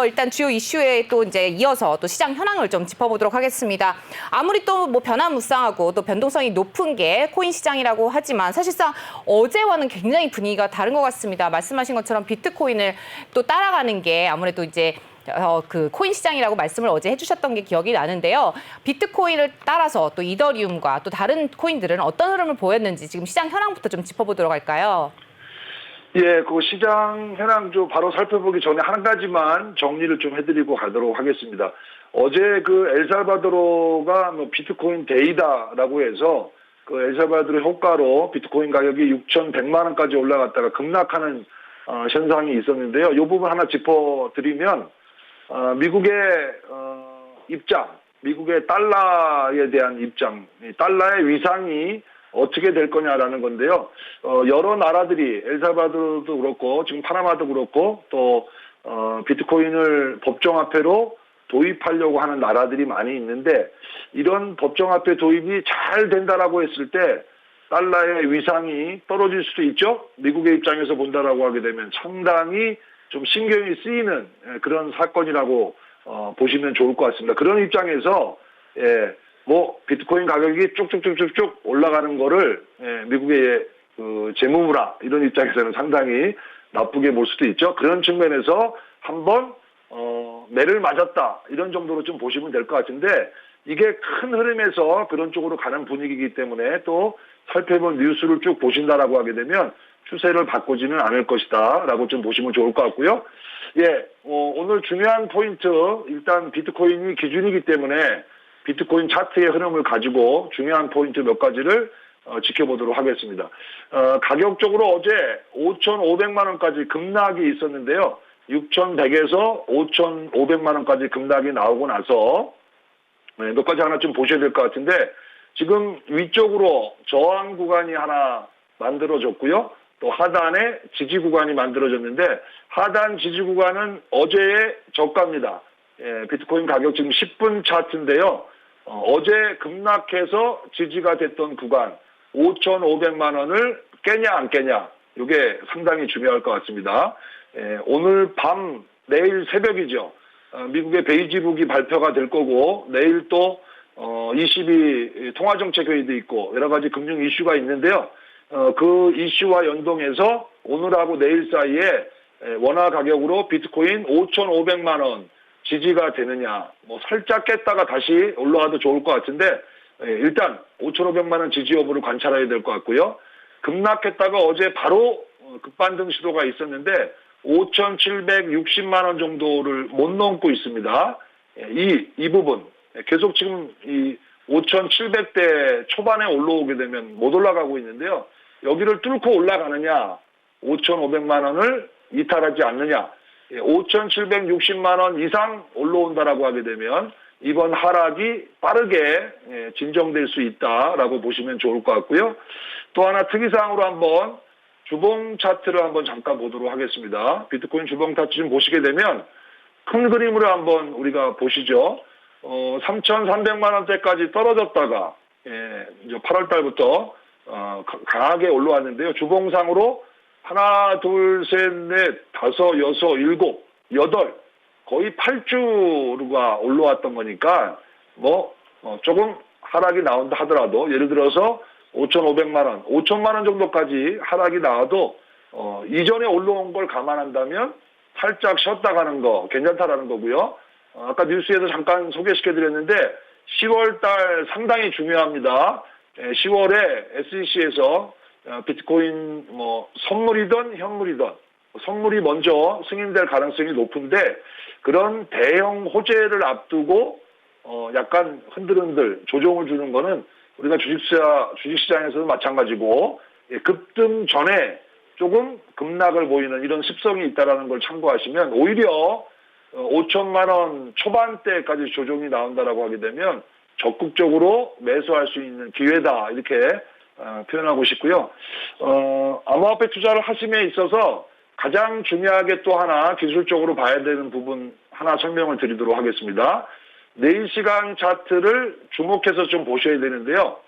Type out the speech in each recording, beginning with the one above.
일단 주요 이슈에 또 이제 이어서 또 시장 현황을 좀 짚어보도록 하겠습니다. 아무리 또 뭐 변화무쌍하고 또 변동성이 높은 게 코인 시장이라고 하지만 사실상 어제와는 굉장히 분위기가 다른 것 같습니다. 말씀하신 것처럼 비트코인을 또 따라가는 게 아무래도 이제 그 코인 시장이라고 말씀을 어제 해주셨던 게 기억이 나는데요. 비트코인을 따라서 또 이더리움과 또 다른 코인들은 어떤 흐름을 보였는지 지금 시장 현황부터 좀 짚어보도록 할까요? 예, 그 시장 현황 좀 바로 살펴보기 전에 한 가지만 정리를 좀 해드리고 가도록 하겠습니다. 어제 그 엘살바도르가 뭐 비트코인 데이다라고 해서 그 엘살바도르 효과로 비트코인 가격이 6,100만 원까지 올라갔다가 급락하는 현상이 있었는데요. 이 부분 하나 짚어드리면 미국의 입장, 미국의 달러에 대한 입장, 달러의 위상이 어떻게 될 거냐라는 건데요. 여러 나라들이 엘살바도르도 그렇고 지금 파나마도 그렇고 또 비트코인을 법정화폐로 도입하려고 하는 나라들이 많이 있는데 이런 법정화폐 도입이 잘 된다라고 했을 때 달러의 위상이 떨어질 수도 있죠. 미국의 입장에서 본다라고 하게 되면 상당히 좀 신경이 쓰이는 그런 사건이라고 보시면 좋을 것 같습니다. 그런 입장에서 뭐 비트코인 가격이 쭉쭉쭉쭉쭉 올라가는 거를 미국의 그 재무부라 이런 입장에서는 상당히 나쁘게 볼 수도 있죠. 그런 측면에서 한번 매를 맞았다 이런 정도로 좀 보시면 될 것 같은데 이게 큰 흐름에서 그런 쪽으로 가는 분위기이기 때문에 또 살펴본 뉴스를 쭉 보신다라고 하게 되면 추세를 바꾸지는 않을 것이다라고 좀 보시면 좋을 것 같고요. 예, 오늘 중요한 포인트 일단 비트코인이 기준이기 때문에 비트코인 차트의 흐름을 가지고 중요한 포인트 몇 가지를 지켜보도록 하겠습니다. 가격적으로 어제 5,500만 원까지 급락이 있었는데요. 6,100에서 5,500만 원까지 급락이 나오고 나서 몇 가지 하나 좀 보셔야 될 것 같은데 지금 위쪽으로 저항 구간이 하나 만들어졌고요. 또 하단에 지지 구간이 만들어졌는데 하단 지지 구간은 어제의 저가입니다. 비트코인 가격 지금 10분 차트인데요. 어제 급락해서 지지가 됐던 구간 5,500만 원을 깨냐 안 깨냐 이게 상당히 중요할 것 같습니다. 오늘 밤 내일 새벽이죠. 미국의 베이지북이 발표가 될 거고 내일 또 22 통화정책회의도 있고 여러 가지 금융 이슈가 있는데요. 그 이슈와 연동해서 오늘하고 내일 사이에 원화 가격으로 비트코인 5,500만 원 지지가 되느냐 뭐 살짝 깼다가 다시 올라가도 좋을 것 같은데 일단 5,500만 원 지지 여부를 관찰해야 될 것 같고요. 급락했다가 어제 바로 급반등 시도가 있었는데 5,760만 원 정도를 못 넘고 있습니다. 이 부분 계속 지금 이 5,700대 초반에 올라오게 되면 못 올라가고 있는데요. 여기를 뚫고 올라가느냐 5,500만 원을 이탈하지 않느냐 5,760만 원 이상 올라온다라고 하게 되면 이번 하락이 빠르게 진정될 수 있다라고 보시면 좋을 것 같고요. 또 하나 특이사항으로 한번 주봉 차트를 한번 잠깐 보도록 하겠습니다. 비트코인 주봉 차트 좀 보시게 되면 큰 그림으로 한번 우리가 보시죠. 3,300만 원대까지 떨어졌다가 이제 8월 달부터 강하게 올라왔는데요. 주봉상으로 하나, 둘, 셋, 넷, 다섯, 여섯, 일곱, 여덟 거의 8주가 올라왔던 거니까 뭐 조금 하락이 나온다 하더라도 예를 들어서 5,500만 원, 5,000만 원 정도까지 하락이 나와도 이전에 올라온 걸 감안한다면 살짝 쉬었다 가는 거 괜찮다라는 거고요. 아까 뉴스에도 잠깐 소개시켜드렸는데 10월 달 상당히 중요합니다. 10월에 SEC에서 비트코인 뭐 선물이든 현물이든 선물이 먼저 승인될 가능성이 높은데 그런 대형 호재를 앞두고 약간 흔들흔들 조정을 주는 거는 우리가 주식시장에서도 마찬가지고 급등 전에 조금 급락을 보이는 이런 습성이 있다는 걸 참고하시면 오히려 5천만 원 초반대까지 조정이 나온다라고 하게 되면 적극적으로 매수할 수 있는 기회다 이렇게 표현하고 싶고요. 암호화폐 투자를 하심에 있어서 가장 중요하게 또 하나 기술적으로 봐야 되는 부분 하나 설명을 드리도록 하겠습니다. 4시간 차트를 주목해서 좀 보셔야 되는데요.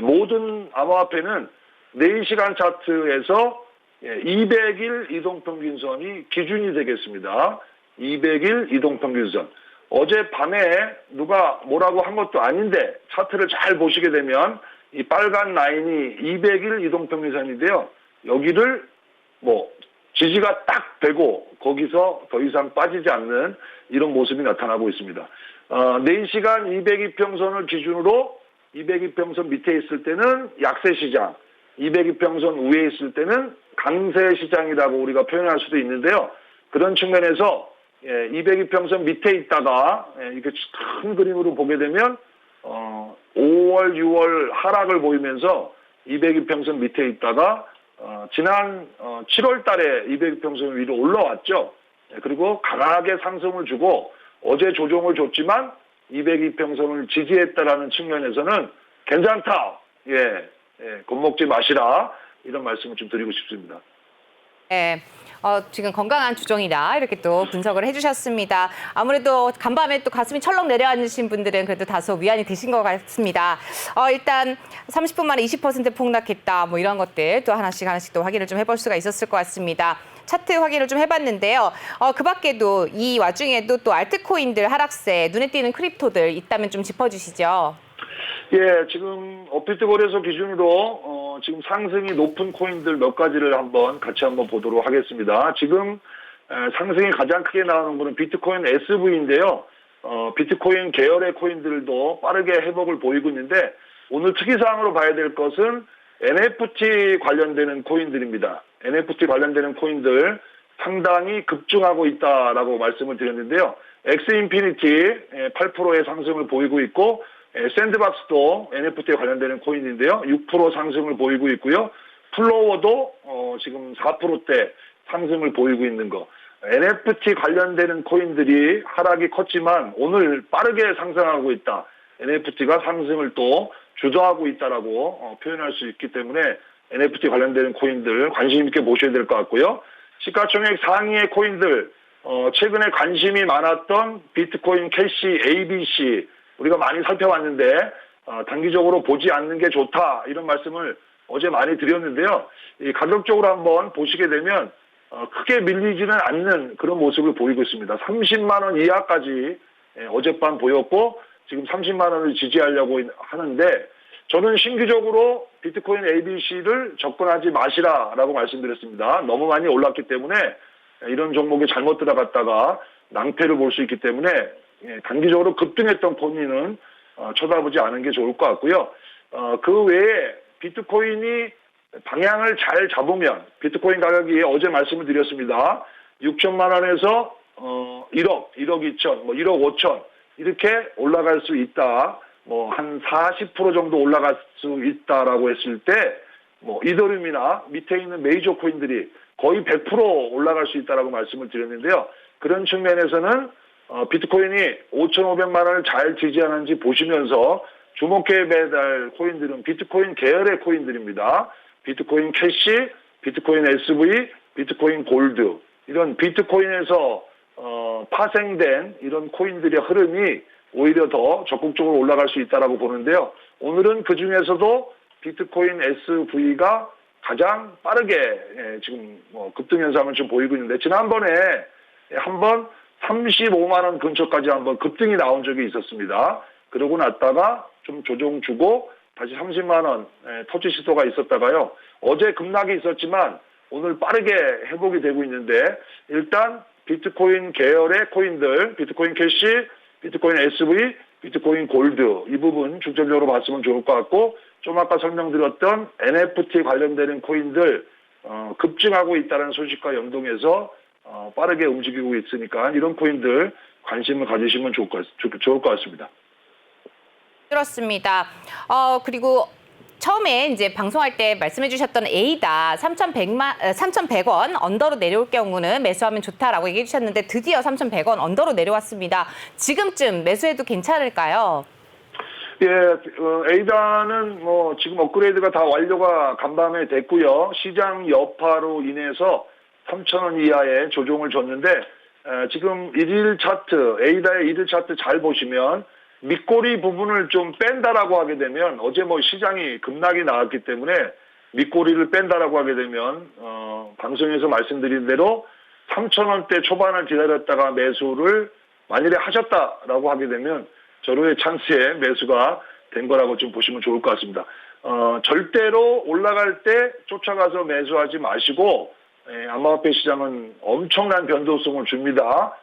모든 암호화폐는 4시간 차트에서 200일 이동평균선이 기준이 되겠습니다. 200일 이동평균선. 어젯밤에 누가 뭐라고 한 것도 아닌데 차트를 잘 보시게 되면 이 빨간 라인이 200일 이동평균선인데요. 여기를 뭐 지지가 딱 되고 거기서 더 이상 빠지지 않는 이런 모습이 나타나고 있습니다. 4시간 200이평선을 기준으로 200이평선 밑에 있을 때는 약세 시장, 200이평선 위에 있을 때는 강세 시장이라고 우리가 표현할 수도 있는데요. 그런 측면에서 200이평선 밑에 있다가 이렇게 큰 그림으로 보게 되면 5월, 6월 하락을 보이면서 200이평선 밑에 있다가 지난 7월 달에 200이평선 위로 올라왔죠. 그리고 강하게 상승을 주고 어제 조정을 줬지만 202평선을 지지했다라는 측면에서는 괜찮다. 겁먹지 마시라. 이런 말씀을 좀 드리고 싶습니다. 네, 지금 건강한 조정이다 이렇게 또 분석을 해주셨습니다. 아무래도 간밤에 또 가슴이 철렁 내려앉으신 분들은 그래도 다소 위안이 되신 것 같습니다. 일단 30분 만에 20% 폭락했다 뭐 이런 것들 또 하나씩 또 확인을 좀 해볼 수가 있었을 것 같습니다. 차트 확인을 좀 해봤는데요. 그 밖에도 이 와중에도 또 알트코인들 하락세, 눈에 띄는 크립토들 있다면 좀 짚어주시죠. 예, 지금 업비트 거래소 기준으로 지금 상승이 높은 코인들 몇 가지를 같이 한번 보도록 하겠습니다. 지금 상승이 가장 크게 나오는 거는 비트코인 SV인데요. 비트코인 계열의 코인들도 빠르게 회복을 보이고 있는데 오늘 특이사항으로 봐야 될 것은 NFT 관련되는 코인들입니다. NFT 관련되는 코인들 상당히 급증하고 있다라고 말씀을 드렸는데요. 엑스인피니티 8%의 상승을 보이고 있고 샌드박스도 NFT에 관련되는 코인인데요. 6% 상승을 보이고 있고요. 플로워도 지금 4%대 상승을 보이고 있는 거. NFT 관련되는 코인들이 하락이 컸지만 오늘 빠르게 상승하고 있다. NFT가 상승을 또 주도하고 있다라고 표현할 수 있기 때문에 NFT 관련되는 코인들 관심 있게 보셔야 될 것 같고요. 시가총액 상위의 코인들 최근에 관심이 많았던 비트코인 캐시 ABC 우리가 많이 살펴봤는데 단기적으로 보지 않는 게 좋다 이런 말씀을 어제 많이 드렸는데요. 이 가격적으로 한번 보시게 되면 크게 밀리지는 않는 그런 모습을 보이고 있습니다. 30만 원 이하까지 어젯밤 보였고 지금 30만 원을 지지하려고 하는데 저는 신규적으로 비트코인 ABC를 접근하지 마시라라고 말씀드렸습니다. 너무 많이 올랐기 때문에 이런 종목에 잘못 들어갔다가 낭패를 볼 수 있기 때문에 단기적으로 급등했던 코인은 쳐다보지 않은 게 좋을 것 같고요. 그 외에 비트코인이 방향을 잘 잡으면 비트코인 가격이 어제 말씀을 드렸습니다. 6천만 원에서 1억, 1억 2천, 1억 5천 이렇게 올라갈 수 있다. 한 40% 정도 올라갈 수 있다라고 했을 때 이더리움이나 밑에 있는 메이저 코인들이 거의 100% 올라갈 수 있다라고 말씀을 드렸는데요. 그런 측면에서는 비트코인이 5,500만 원을 잘 지지하는지 보시면서 주목해 배달 코인들은 비트코인 계열의 코인들입니다. 비트코인 캐시, 비트코인 SV, 비트코인 골드 이런 비트코인에서 파생된 이런 코인들의 흐름이 오히려 더 적극적으로 올라갈 수 있다라고 보는데요. 오늘은 그 중에서도 비트코인 SV가 가장 빠르게 지금 급등 현상을 좀 보이고 있는데 지난번에 한번 35만 원 근처까지 한번 급등이 나온 적이 있었습니다. 그러고 났다가 좀 조정 주고 다시 30만 원 터치 시도가 있었다가요. 어제 급락이 있었지만 오늘 빠르게 회복이 되고 있는데 일단 비트코인 계열의 코인들, 비트코인 캐시, 비트코인 SV, 비트코인 골드 이 부분 중점적으로 봤으면 좋을 것 같고 좀 아까 설명드렸던 NFT 관련되는 코인들 급증하고 있다는 소식과 연동해서 빠르게 움직이고 있으니까 이런 코인들 관심을 가지시면 좋을 것 같습니다. 그렇습니다. 그리고 처음에 이제 방송할 때 말씀해 주셨던 에이다 3,100원 언더로 내려올 경우는 매수하면 좋다라고 얘기해 주셨는데 드디어 3,100원 언더로 내려왔습니다. 지금쯤 매수해도 괜찮을까요? 예, 에이다는 지금 업그레이드가 다 완료가 간밤에 됐고요. 시장 여파로 인해서 3,000원 이하의 조정을 줬는데 지금 일일 차트, 에이다의 일일 차트 잘 보시면 밑꼬리 부분을 좀 뺀다라고 하게 되면 어제 시장이 급락이 나왔기 때문에 밑꼬리를 뺀다라고 하게 되면 방송에서 말씀드린 대로 3,000원대 초반을 기다렸다가 매수를 만일에 하셨다라고 하게 되면 절호의 찬스에 매수가 된 거라고 좀 보시면 좋을 것 같습니다. 절대로 올라갈 때 쫓아가서 매수하지 마시고 암호화폐 시장은 엄청난 변동성을 줍니다.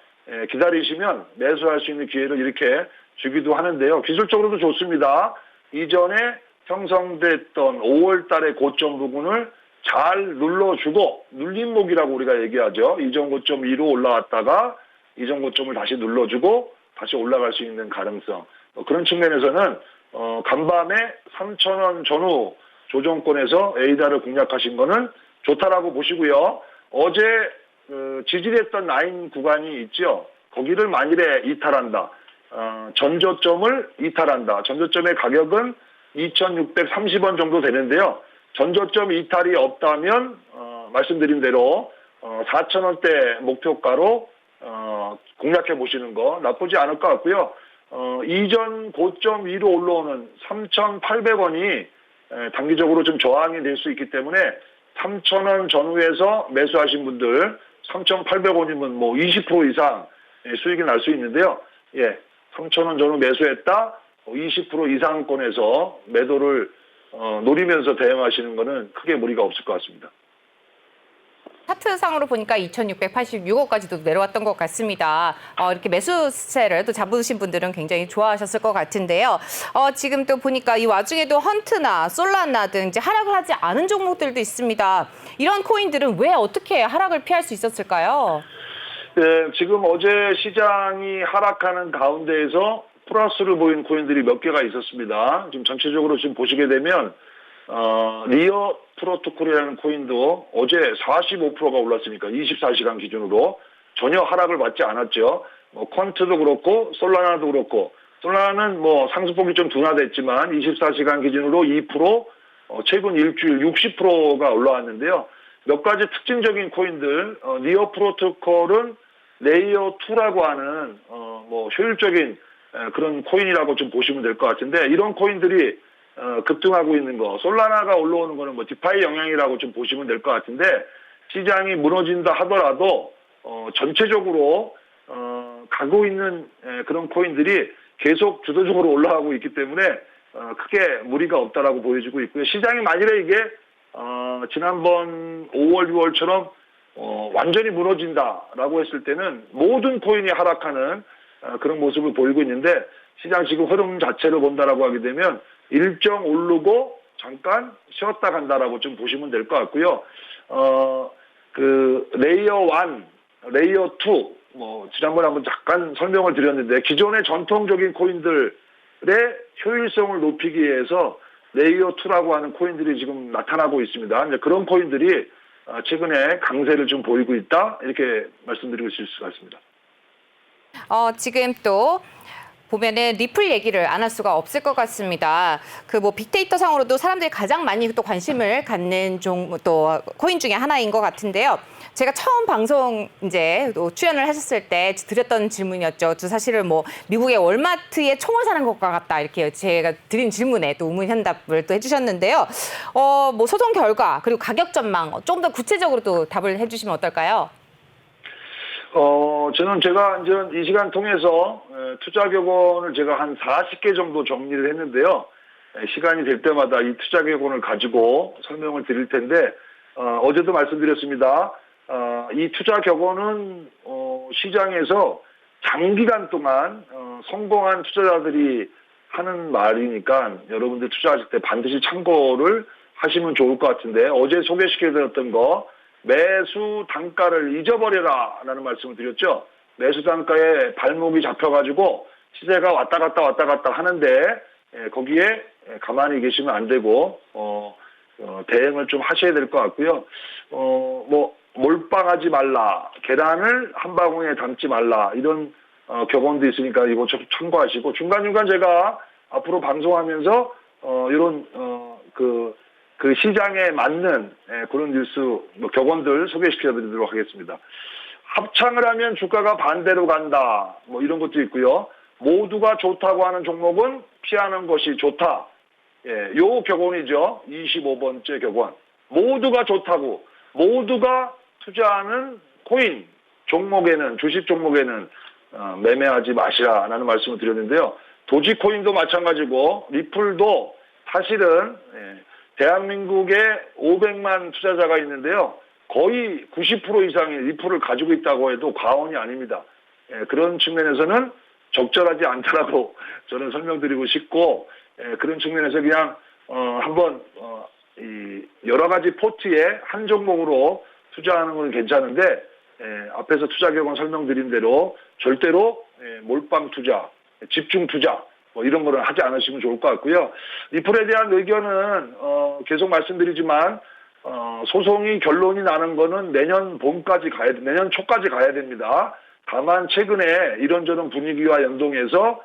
기다리시면 매수할 수 있는 기회를 이렇게 주기도 하는데요. 기술적으로도 좋습니다. 이전에 형성됐던 5월 달의 고점 부분을 잘 눌러주고 눌림목이라고 우리가 얘기하죠. 이전 고점 위로 올라왔다가 이전 고점을 다시 눌러주고 다시 올라갈 수 있는 가능성. 그런 측면에서는 간밤에 3,000원 전후 조정권에서 에이다를 공략하신 거는 좋다라고 보시고요. 어제 지지했던 라인 구간이 있죠. 거기를 만일에 이탈한다. 전저점을 이탈한다. 전저점의 가격은 2,630원 정도 되는데요. 전저점 이탈이 없다면 말씀드린 대로 4,000원대 목표가로 공략해 보시는 거 나쁘지 않을 것 같고요. 이전 고점 위로 올라오는 3,800원이 단기적으로 좀 저항이 될 수 있기 때문에 3,000원 전후에서 매수하신 분들 3,800원이면 뭐 20% 이상 수익이 날 수 있는데요. 3,000원 전후 매수했다 20% 이상권에서 매도를 노리면서 대응하시는 거는 크게 무리가 없을 것 같습니다. 차트상으로 보니까 2,686원까지도 내려왔던 것 같습니다. 이렇게 매수세를 또 잡으신 분들은 굉장히 좋아하셨을 것 같은데요. 지금 또 보니까 이 와중에도 헌트나 솔라나 등 이제 하락을 하지 않은 종목들도 있습니다. 이런 코인들은 왜 어떻게 하락을 피할 수 있었을까요? 네, 지금 어제 시장이 하락하는 가운데에서 플러스를 보인 코인들이 몇 개가 있었습니다. 지금 전체적으로 지금 보시게 되면 리어 프로토콜이라는 코인도 어제 45%가 올랐으니까 24시간 기준으로 전혀 하락을 받지 않았죠. 퀀트도 그렇고 솔라나도 그렇고 솔라나는 뭐 상승폭이 좀 둔화됐지만 24시간 기준으로 2%, 최근 일주일 60%가 올라왔는데요. 몇 가지 특징적인 코인들, 리어 프로토콜은 레이어 2라고 하는 뭐 효율적인 그런 코인이라고 좀 보시면 될 것 같은데 이런 코인들이 급등하고 있는 거, 솔라나가 올라오는 거는 뭐 디파이 영향이라고 좀 보시면 될 것 같은데 시장이 무너진다 하더라도 전체적으로 가고 있는 그런 코인들이 계속 주도적으로 올라가고 있기 때문에 크게 무리가 없다라고 보여지고 있고요. 시장이 만일에 이게 지난번 5월, 6월처럼 완전히 무너진다라고 했을 때는 모든 코인이 하락하는 그런 모습을 보이고 있는데 시장 지금 흐름 자체를 본다라고 하게 되면 일정 오르고 잠깐 쉬었다 간다라고 좀 보시면 될 것 같고요. 그 레이어 1, 레이어 2, 뭐 지난번에 한번 잠깐 설명을 드렸는데 기존의 전통적인 코인들의 효율성을 높이기 위해서 레이어 2라고 하는 코인들이 지금 나타나고 있습니다. 이제 그런 코인들이 최근에 강세를 좀 보이고 있다 이렇게 말씀드리고 있을 수 있습니다. 지금 또 보면은 리플 얘기를 안 할 수가 없을 것 같습니다. 그 뭐 빅데이터 상으로도 사람들이 가장 많이 또 관심을 갖는 또 코인 중에 하나인 것 같은데요. 제가 처음 방송 이제 또 출연을 하셨을 때 드렸던 질문이었죠. 저 사실은 뭐 미국의 월마트에 총을 사는 것과 같다 이렇게 제가 드린 질문에 또 우문현답을 또 해주셨는데요. 뭐 소송 결과 그리고 가격 전망 좀 더 구체적으로 또 답을 해주시면 어떨까요? 저는 제가 이제 이 시간 통해서 투자 격언을 제가 한 40개 정도 정리를 했는데요. 시간이 될 때마다 이 투자 격언을 가지고 설명을 드릴 텐데, 어제도 말씀드렸습니다. 이 투자 격언은, 시장에서 장기간 동안, 성공한 투자자들이 하는 말이니까 여러분들 투자하실 때 반드시 참고를 하시면 좋을 것 같은데, 어제 소개시켜드렸던 거, 매수 단가를 잊어버려라 라는 말씀을 드렸죠. 매수 단가에 발목이 잡혀가지고 시세가 왔다 갔다 하는데 거기에 가만히 계시면 안 되고 대응을 좀 하셔야 될 것 같고요. 뭐 몰빵하지 말라, 계란을 한 바구니에 담지 말라 이런 격언도 있으니까 이거 좀 참고하시고 중간중간 제가 앞으로 방송하면서 이런 그 시장에 맞는 그런 뉴스, 격언들 소개시켜 드리도록 하겠습니다. 합창을 하면 주가가 반대로 간다. 뭐 이런 것도 있고요. 모두가 좋다고 하는 종목은 피하는 것이 좋다. 요 격언이죠. 25번째 격언. 모두가 좋다고, 모두가 투자하는 코인, 종목에는 주식 종목에는 매매하지 마시라라는 말씀을 드렸는데요. 도지코인도 마찬가지고 리플도 사실은 대한민국에 500만 투자자가 있는데요. 거의 90% 이상이 리플을 가지고 있다고 해도 과언이 아닙니다. 그런 측면에서는 적절하지 않다라고 저는 설명드리고 싶고, 그런 측면에서 그냥 한번 이 여러 가지 포트에 한 종목으로 투자하는 건 괜찮은데, 앞에서 투자 경험 설명드린 대로 절대로 몰빵 투자, 집중 투자 뭐 이런 거를 하지 않으시면 좋을 것 같고요. 리플에 대한 의견은 계속 말씀드리지만 소송이 결론이 나는 거는 내년 봄까지 내년 초까지 가야 됩니다. 다만 최근에 이런저런 분위기와 연동해서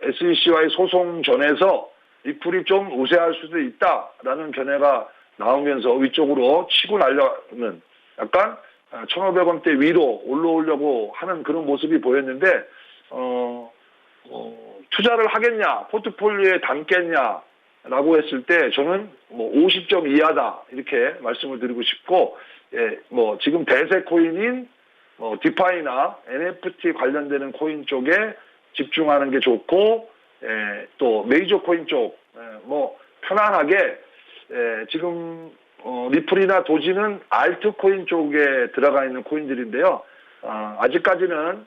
SEC와의 소송 전에서 리플이 좀 우세할 수도 있다라는 견해가 나오면서 위쪽으로 치고 날려는 약간 1,500원대 위로 올라오려고 하는 그런 모습이 보였는데 투자를 하겠냐, 포트폴리오에 담겠냐라고 했을 때 저는 뭐 50점 이하다 이렇게 말씀을 드리고 싶고, 뭐 지금 대세 코인인 디파이나 NFT 관련되는 코인 쪽에 집중하는 게 좋고, 또 메이저 코인 쪽 뭐 편안하게 지금 리플이나 도지는 알트코인 쪽에 들어가 있는 코인들인데요. 아직까지는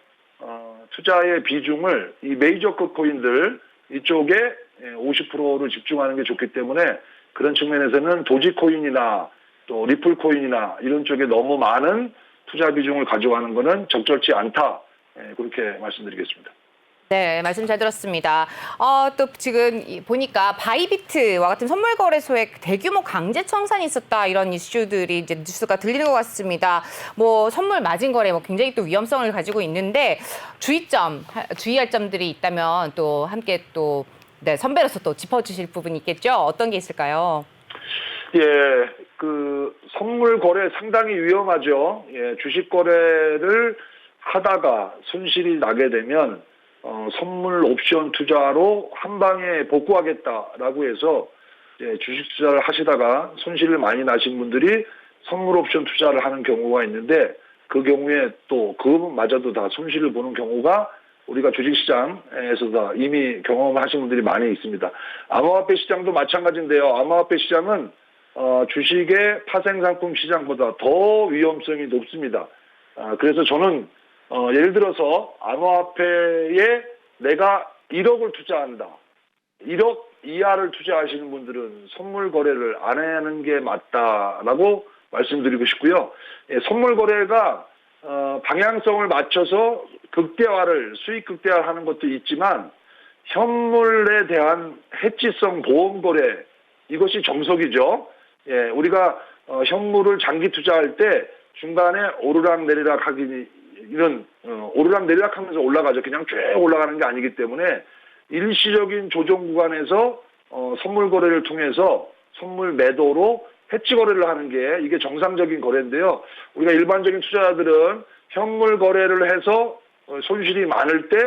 투자의 비중을 이 메이저급 코인들 이쪽에 50%를 집중하는 게 좋기 때문에 그런 측면에서는 도지코인이나 또 리플코인이나 이런 쪽에 너무 많은 투자 비중을 가져가는 것은 적절치 않다. 그렇게 말씀드리겠습니다. 네, 말씀 잘 들었습니다. 또 지금 보니까 바이비트와 같은 선물 거래소에 대규모 강제 청산이 있었다 이런 이슈들이 이제 뉴스가 들리는 것 같습니다. 뭐 선물 마진 거래 뭐 굉장히 또 위험성을 가지고 있는데 주의할 점들이 있다면 또 함께 또 선배로서 또 짚어주실 부분이 있겠죠? 어떤 게 있을까요? 그 선물 거래 상당히 위험하죠. 주식 거래를 하다가 손실이 나게 되면 선물 옵션 투자로 한 방에 복구하겠다라고 해서 주식 투자를 하시다가 손실을 많이 나신 분들이 선물 옵션 투자를 하는 경우가 있는데, 그 경우에 또 그마저도 다 손실을 보는 경우가 우리가 주식시장에서 다 이미 경험하신 분들이 많이 있습니다. 암호화폐 시장도 마찬가지인데요. 암호화폐 시장은 주식의 파생상품 시장보다 더 위험성이 높습니다. 그래서 저는 예를 들어서 암호화폐에 내가 1억을 투자한다. 1억 이하를 투자하시는 분들은 선물 거래를 안 하는 게 맞다라고 말씀드리고 싶고요. 선물 거래가 방향성을 맞춰서 수익 극대화하는 것도 있지만 현물에 대한 해치성 보험 거래, 이것이 정석이죠. 우리가 현물을 장기 투자할 때 중간에 오르락 내리락 하기 이런 오르락 내리락 하면서 올라가죠. 그냥 쭉 올라가는 게 아니기 때문에 일시적인 조정 구간에서 선물 거래를 통해서 선물 매도로 해치 거래를 하는 게 이게 정상적인 거래인데요. 우리가 일반적인 투자자들은 현물 거래를 해서 손실이 많을 때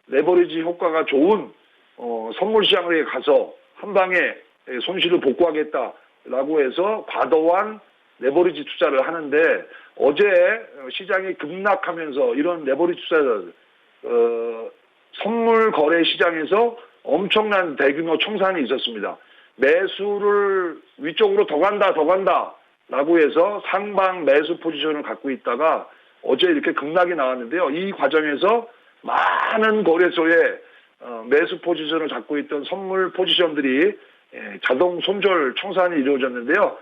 레버리지 효과가 좋은 선물 시장에 가서 한 방에 손실을 복구하겠다라고 해서 과도한 레버리지 투자를 하는데, 어제 시장이 급락하면서 이런 레버리지 투자자들 선물 거래 시장에서 엄청난 대규모 청산이 있었습니다. 매수를 위쪽으로 더 간다라고 해서 상방 매수 포지션을 갖고 있다가 어제 이렇게 급락이 나왔는데요. 이 과정에서 많은 거래소에 매수 포지션을 갖고 있던 선물 포지션들이 자동 손절 청산이 이루어졌는데요.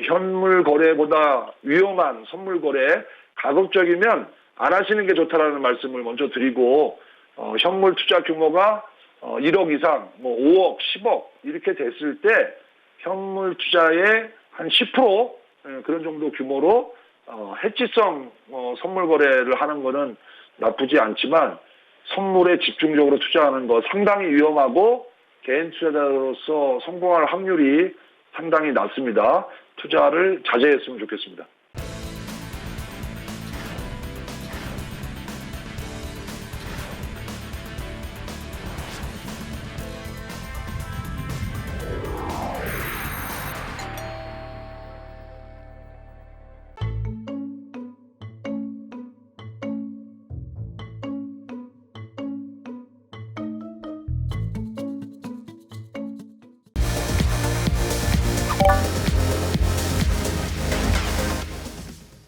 현물 거래보다 위험한 선물 거래, 가급적이면 안 하시는 게 좋다라는 말씀을 먼저 드리고, 현물 투자 규모가 1억 이상, 뭐 5억, 10억 이렇게 됐을 때 현물 투자의 한 10% 그런 정도 규모로 해치성 선물 거래를 하는 거는 나쁘지 않지만, 선물에 집중적으로 투자하는 거 상당히 위험하고 개인 투자자로서 성공할 확률이 상당히 낮습니다. 투자를 자제했으면 좋겠습니다.